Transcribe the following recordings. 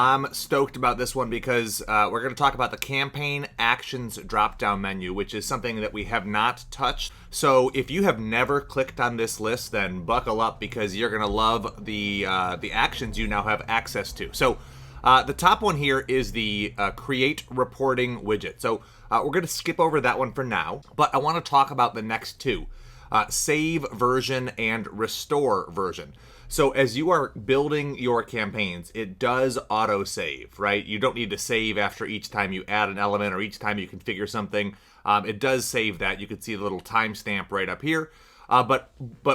I'm stoked about this one because we're going to talk about the campaign actions drop-down menu, which is something that we have not touched. So if you have never clicked on this list, then buckle up because you're going to love the actions you now have access to. So the top one here is the create reporting widget. So we're going to skip over that one for now, but I want to talk about the next two. Save version and restore version. So as you are building your campaigns, it does auto-save, right? You don't need to save after each time you add an element or each time you configure something. It does save that. You can see the little timestamp right up here. But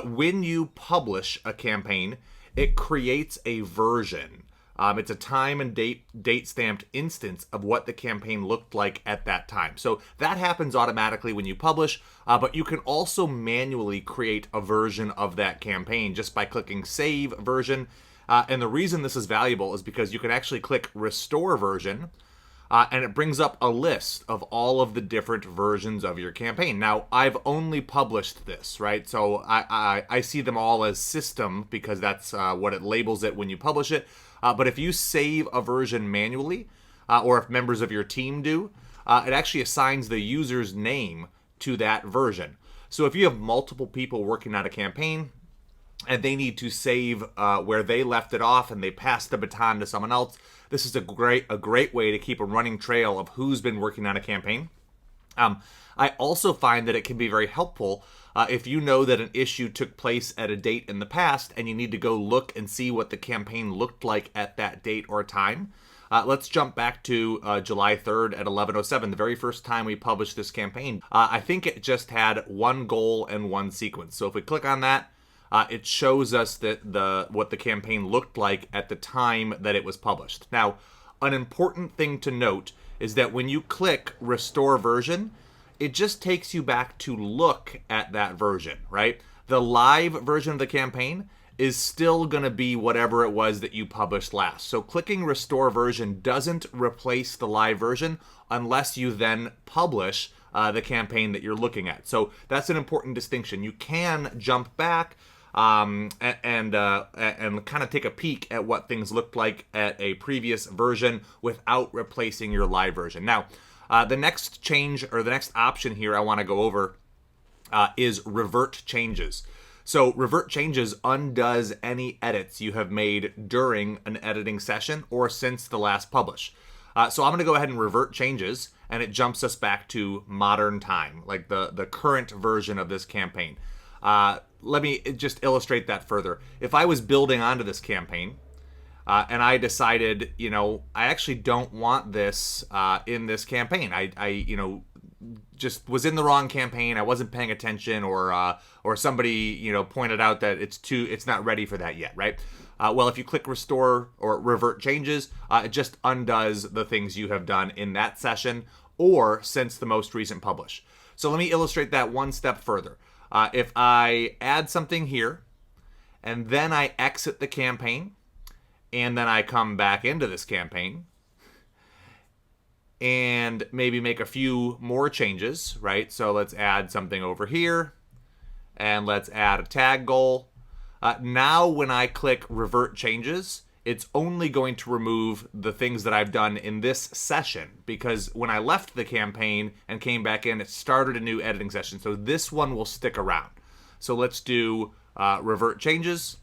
when you publish a campaign, it creates a version. It's a time and date stamped instance of what the campaign looked like at that time. So that happens automatically when you publish, but you can also manually create a version of that campaign just by clicking Save Version. And the reason this is valuable is because you can actually click Restore Version, and it brings up a list of all of the different versions of your campaign. Now, I've only published this, right? So I see them all as system because that's what it labels it when you publish it. But if you save a version manually, or if members of your team do, it actually assigns the user's name to that version. So if you have multiple people working on a campaign and they need to save where they left it off and they pass the baton to someone else, this is a great way to keep a running trail of who's been working on a campaign. I also find that it can be very helpful if you know that an issue took place at a date in the past and you need to go look and see what the campaign looked like at that date or time. Let's jump back to July 3rd at 11:07, the very first time we published this campaign. I think it just had one goal and one sequence. So if we click on that, it shows us that what the campaign looked like at the time that it was published. Now, an important thing to note is that when you click Restore Version, it just takes you back to look at that version, right? The live version of the campaign is still going to be whatever it was that you published last. So clicking Restore Version doesn't replace the live version unless you then publish the campaign that you're looking at. So that's an important distinction. You can jump back and kind of take a peek at what things looked like at a previous version without replacing your live version. Now, the next change or the next option here I want to go over is Revert Changes. So Revert Changes undoes any edits you have made during an editing session or since the last publish. So I'm going to go ahead and Revert Changes, and it jumps us back to modern time, like the current version of this campaign. Let me just illustrate that further. If I was building onto this campaign, and I decided, I actually don't want this in this campaign. I just was in the wrong campaign. I wasn't paying attention, or somebody, pointed out that it's not ready for that yet, right? Well, if you click Restore or Revert Changes, it just undoes the things you have done in that session or since the most recent publish. So let me illustrate that one step further. If I add something here, and then I exit the campaign, and then I come back into this campaign and maybe make a few more changes, right? So let's add something over here, and let's add a tag goal. Now when I click Revert Changes, it's only going to remove the things that I've done in this session, because when I left the campaign and came back in, it started a new editing session. So this one will stick around. So let's do Revert Changes.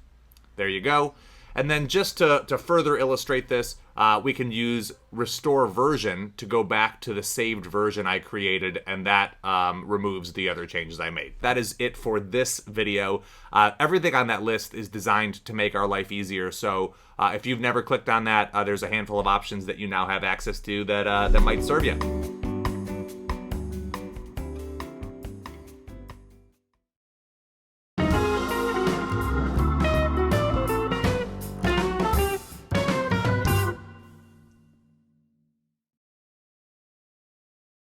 There you go. And then just to further illustrate this, we can use Restore Version to go back to the saved version I created, and that removes the other changes I made. That is it for this video. Everything on that list is designed to make our life easier. So if you've never clicked on that, there's a handful of options that you now have access to that might serve you.